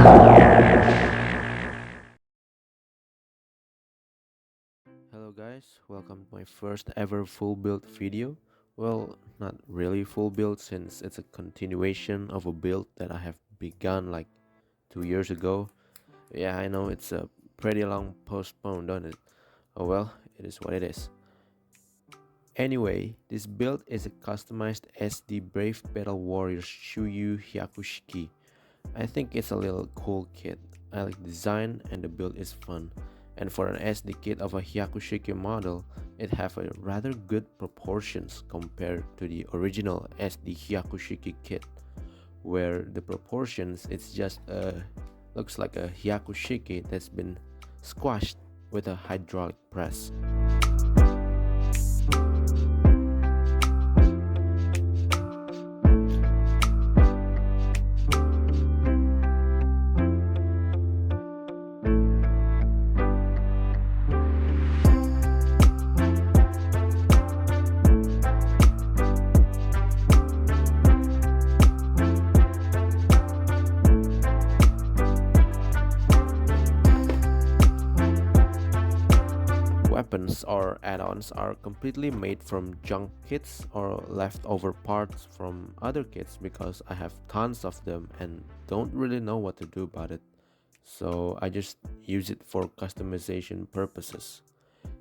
Hello guys, welcome to my first ever full build video. Well, not really full build since it's a continuation of a build that I have begun like 2 years ago. Yeah, I know it's a pretty long postpone, don't it? Oh well, it is what it is. Anyway, this build is a customized SD Brave Battle Warrior Shuyu Hyakushiki. I think it's a little cool kit. I like the design and the build is fun. And for an SD kit of a Hyakushiki model, it have a rather good proportions compared to the original SD Hyakushiki kit, where the proportions it's just looks like a Hyakushiki that's been squashed with a hydraulic press. Weapons or add-ons are completely made from junk kits or leftover parts from other kits because I have tons of them and don't really know what to do about it. So I just use it for customization purposes.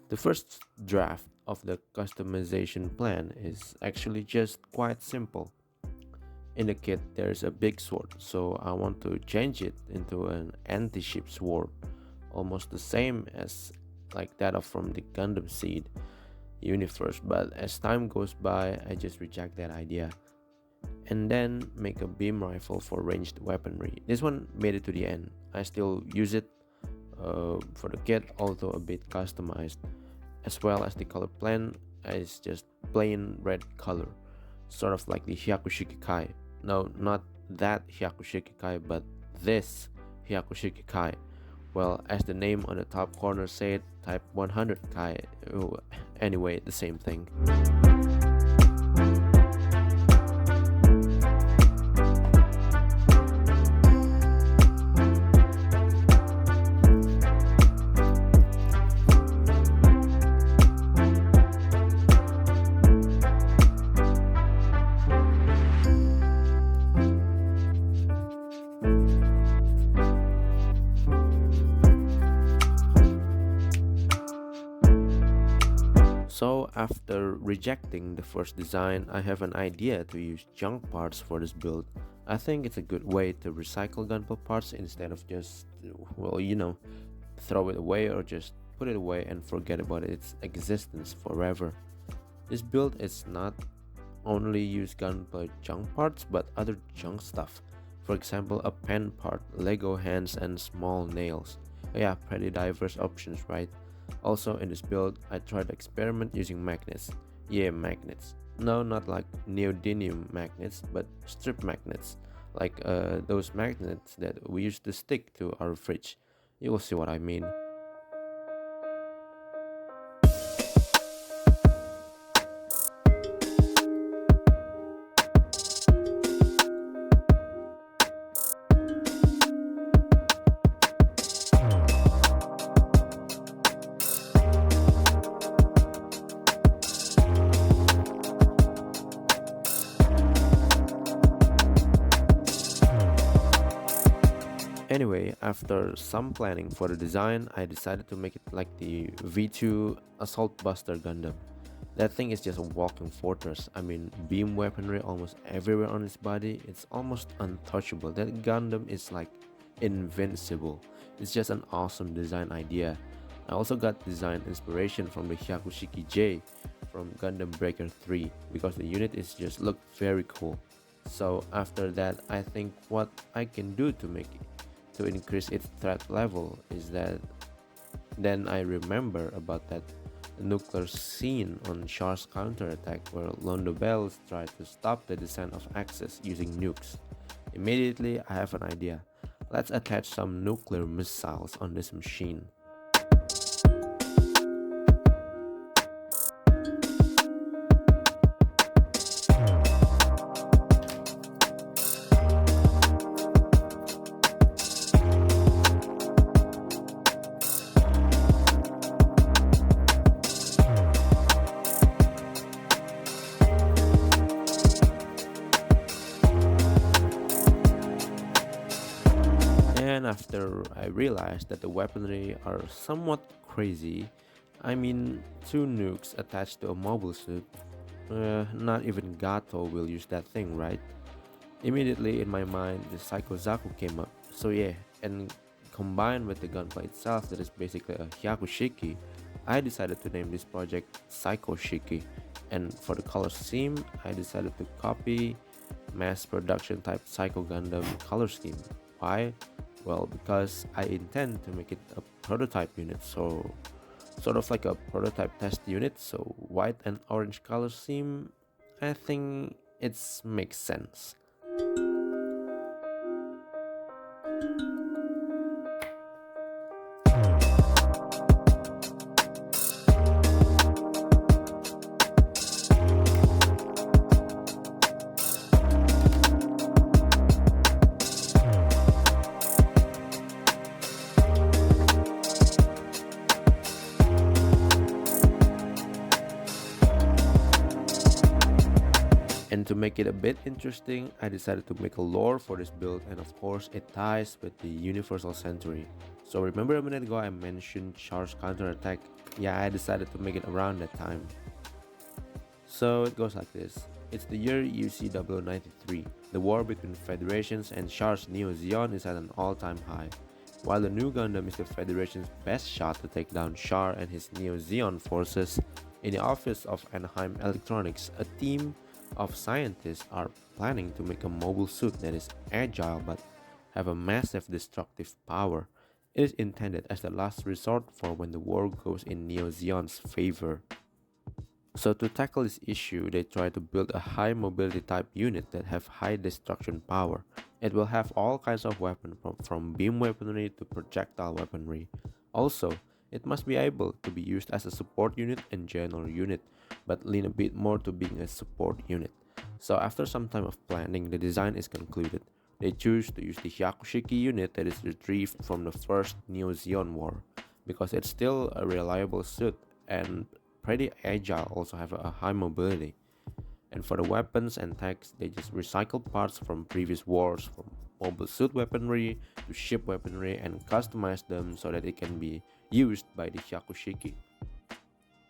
The first draft of the customization plan is actually just quite simple. In the kit there's a big sword, so I want to change it into an anti-ship sword, almost the same as like that of from the Gundam Seed universe, but as time goes by I just reject that idea and then make a beam rifle for ranged weaponry. This one made it to the end. I still use it for the kit, although a bit customized, as well as the color plan is just plain red color, sort of like the Hyakushiki Kai. No, not that Hyakushiki Kai, but this Hyakushiki Kai. Well, as the name on the top corner said, type 100 Kai. Anyway, the same thing. So after rejecting the first design, I have an idea to use junk parts for this build. I think it's a good way to recycle Gunpla parts instead of just, well, throw it away or just put it away and forget about its existence forever. This build is not only use Gunpla junk parts but other junk stuff. For example, a pen part, Lego hands and small nails. Yeah, pretty diverse options, right? Also in this build, I tried to experiment using magnets. Yeah, magnets. No, not like neodymium magnets, but strip magnets. Like those magnets that we used to stick to our fridge. You will see what I mean. Anyway, after some planning for the design, I decided to make it like the V2 Assault Buster Gundam. That thing is just a walking fortress. I mean, beam weaponry almost everywhere on its body. It's almost untouchable. That Gundam is like invincible. It's just an awesome design idea. I also got design inspiration from the Hyakushiki J from Gundam Breaker 3 because the unit is just look very cool. So after that, I think what I can do to increase its threat level is that then I remember about that nuclear scene on Char's counterattack where Londo Bells tried to stop the descent of Axis using nukes. Immediately I have an idea. Let's attach some nuclear missiles on this machine. And after I realized that the weaponry are somewhat crazy, I mean, two nukes attached to a mobile suit, not even Gato will use that thing, right? Immediately in my mind, the Psycho Zaku came up. So yeah, and combined with the gunpla itself that is basically a Hyakushiki, I decided to name this project Psycho Shiki. And for the color scheme, I decided to copy mass production type Psycho Gundam color scheme. Why? Well, because I intend to make it a prototype unit, so sort of like a prototype test unit. So white and orange color scheme, I think it makes sense. And to make it a bit interesting, I decided to make a lore for this build, and of course it ties with the Universal Century. So remember a minute ago I mentioned Char's counterattack? Yeah, I decided to make it around that time. So it goes like this. It's the year UC 0093. The war between Federations and Char's Neo Zeon is at an all-time high. While the new Gundam is the Federation's best shot to take down Char and his Neo Zeon forces, in the office of Anaheim Electronics, a team of scientists are planning to make a mobile suit that is agile but have a massive destructive power. It is intended as the last resort for when the war goes in Neo Zeon's favor. So to tackle this issue, they try to build a high mobility type unit that have high destruction power. It will have all kinds of weapons from beam weaponry to projectile weaponry. Also, it must be able to be used as a support unit and general unit, but lean a bit more to being a support unit. So after some time of planning, the design is concluded. They choose to use the Hyakushiki unit that is retrieved from the first Neo Zeon war, because it's still a reliable suit and pretty agile, also have a high mobility. And for the weapons and techs, they just recycle parts from previous wars, from mobile suit weaponry to ship weaponry, and customize them so that it can be used by the Hyakushiki.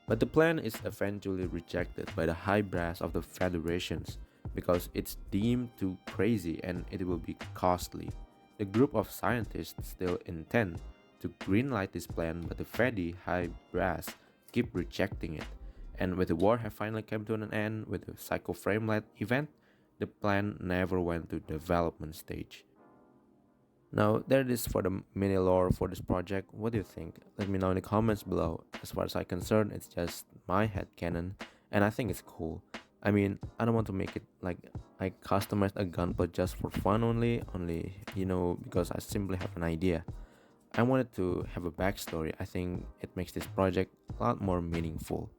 But the plan is eventually rejected by the high brass of the Federations because it's deemed too crazy and it will be costly. The group of scientists still intend to greenlight this plan, but the Fedi high brass keep rejecting it. And with the war have finally come to an end with the Psycho Framelight event, the plan never went to development stage. Now, there it is for the mini lore for this project. What do you think? Let me know in the comments below. As far as I'm concerned, it's just my head canon, and I think it's cool. I mean, I don't want to make it like I customized a gunpla just for fun only because I simply have an idea. I wanted to have a backstory. I think it makes this project a lot more meaningful.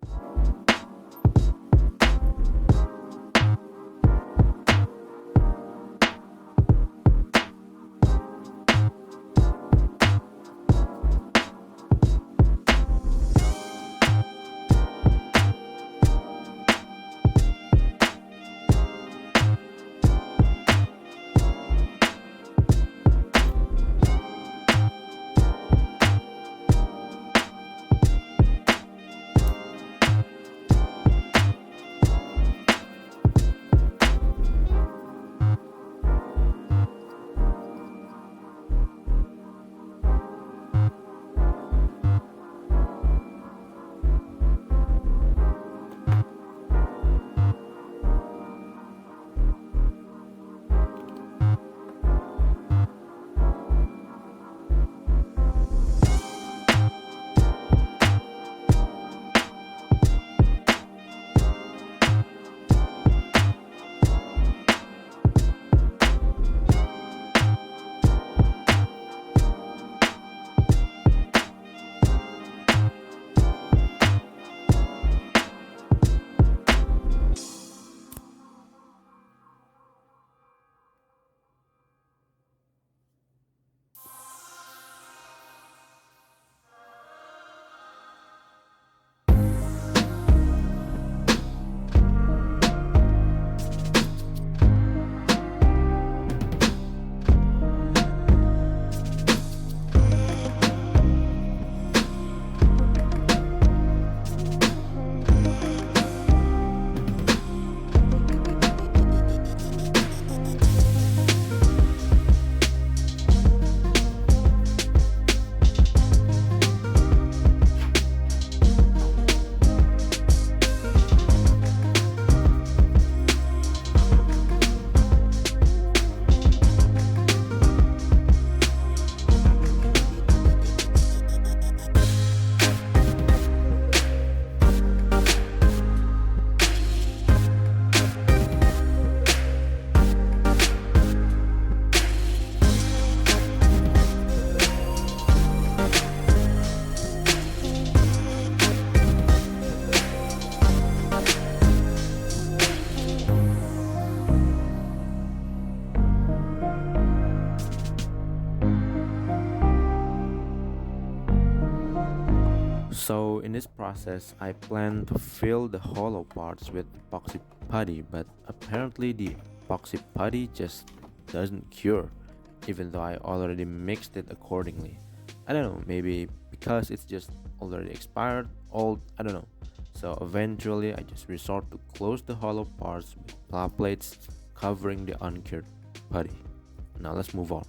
So in this process, I plan to fill the hollow parts with epoxy putty, but apparently the epoxy putty just doesn't cure, even though I already mixed it accordingly. I don't know, maybe because it's just already expired, old, I don't know. So eventually, I just resort to close the hollow parts with plow plates covering the uncured putty. Now let's move on.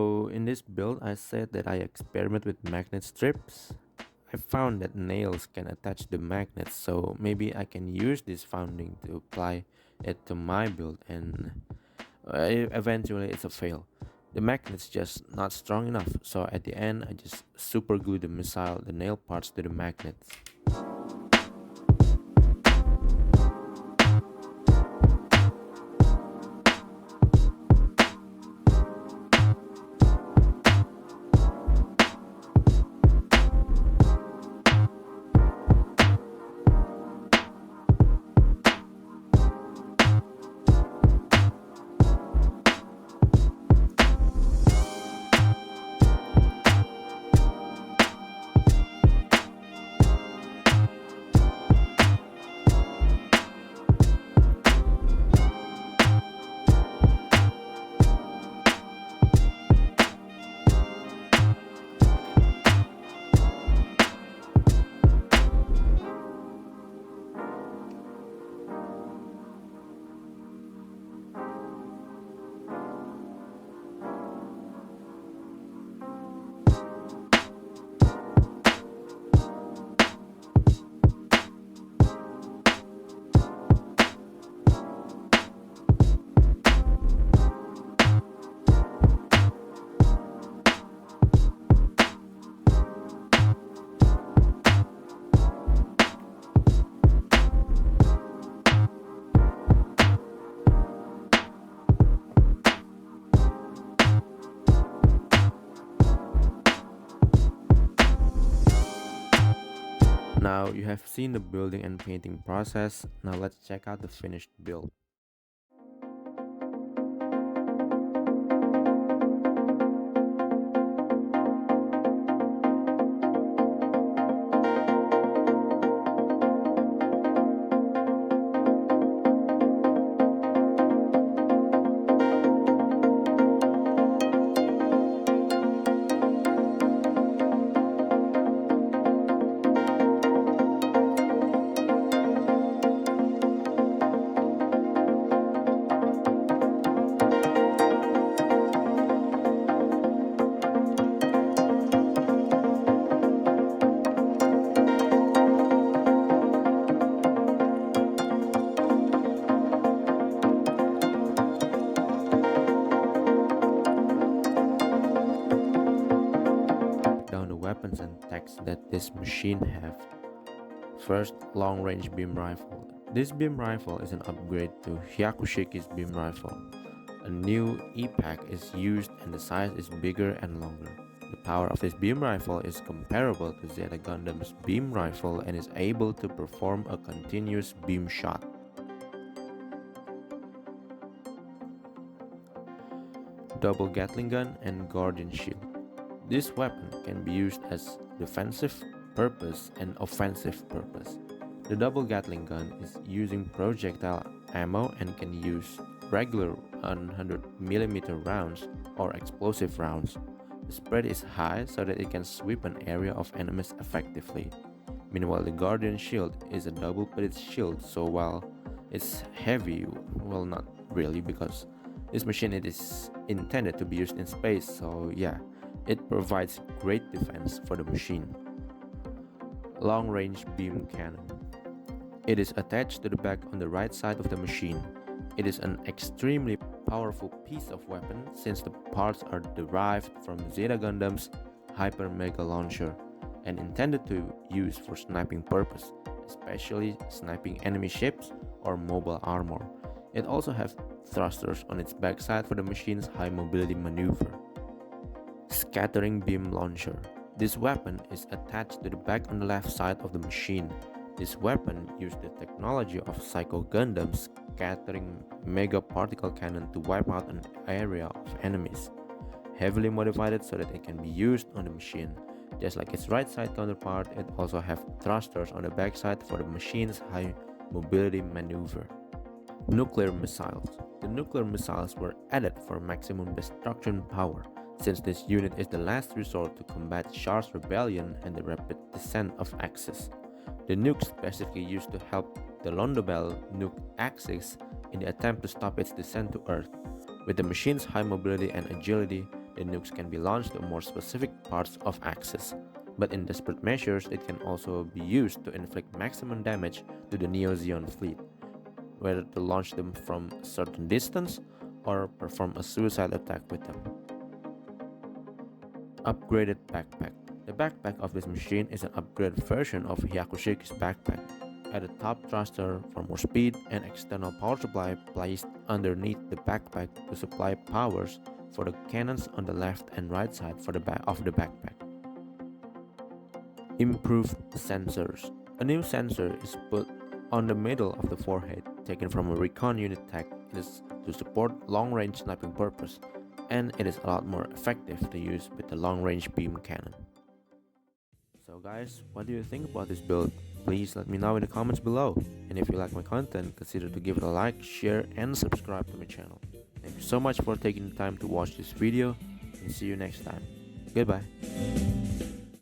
So in this build, I said that I experiment with magnet strips. I found that nails can attach the magnets, so maybe I can use this founding to apply it to my build, and eventually it's a fail. The magnet's just not strong enough, so at the end I just super glue the nail parts to the magnets. Now you have seen the building and painting process, now let's check out the finished build. Down the weapons and techs that this machine have. First, long range beam rifle. This beam rifle is an upgrade to Shiki's beam rifle. A new E-pack is used and the size is bigger and longer. The power of this beam rifle is comparable to Zeta Gundam's beam rifle and is able to perform a continuous beam shot. Double Gatling gun and Guardian shield. This weapon can be used as defensive purpose and offensive purpose. The double Gatling gun is using projectile ammo and can use regular 100mm rounds or explosive rounds. The spread is high so that it can sweep an area of enemies effectively. Meanwhile, the Guardian shield is a double-plated shield, so while it's heavy, well, not really, because this machine it is intended to be used in space, so yeah, it provides great defense for the machine. Long range beam cannon. It is attached to the back on the right side of the machine. It is an extremely powerful piece of weapon since the parts are derived from Zeta Gundam's Hyper Mega Launcher and intended to use for sniping purpose, especially sniping enemy ships or mobile armor. It also has thrusters on its backside for the machine's high mobility maneuver. Scattering beam launcher. This weapon is attached to the back on the left side of the machine. This weapon used the technology of Psycho Gundam's scattering mega particle cannon to wipe out an area of enemies. Heavily modified so that it can be used on the machine. Just like its right side counterpart, it also has thrusters on the backside for the machine's high mobility maneuver. Nuclear missiles. The nuclear missiles were added for maximum destruction power, since this unit is the last resort to combat Char's rebellion and the rapid descent of Axis. The nuke specifically used to help the Londobel nuke Axis in the attempt to stop its descent to Earth. With the machine's high mobility and agility, the nukes can be launched to more specific parts of Axis. But in desperate measures, it can also be used to inflict maximum damage to the Neo Zeon fleet, whether to launch them from a certain distance or perform a suicide attack with them. Upgraded backpack. The backpack of this machine is an upgraded version of Hyakushiki's backpack. At the top thruster for more speed and external power supply placed underneath the backpack to supply powers for the cannons on the left and right side for the back of the backpack. Improved sensors. A new sensor is put on the middle of the forehead, taken from a recon unit tech. It is to support long-range sniping purpose, and it is a lot more effective to use with the long-range beam cannon. So guys, what do you think about this build? Please let me know in the comments below. And if you like my content, consider to give it a like, share and subscribe to my channel. Thank you so much for taking the time to watch this video, and see you next time. Goodbye.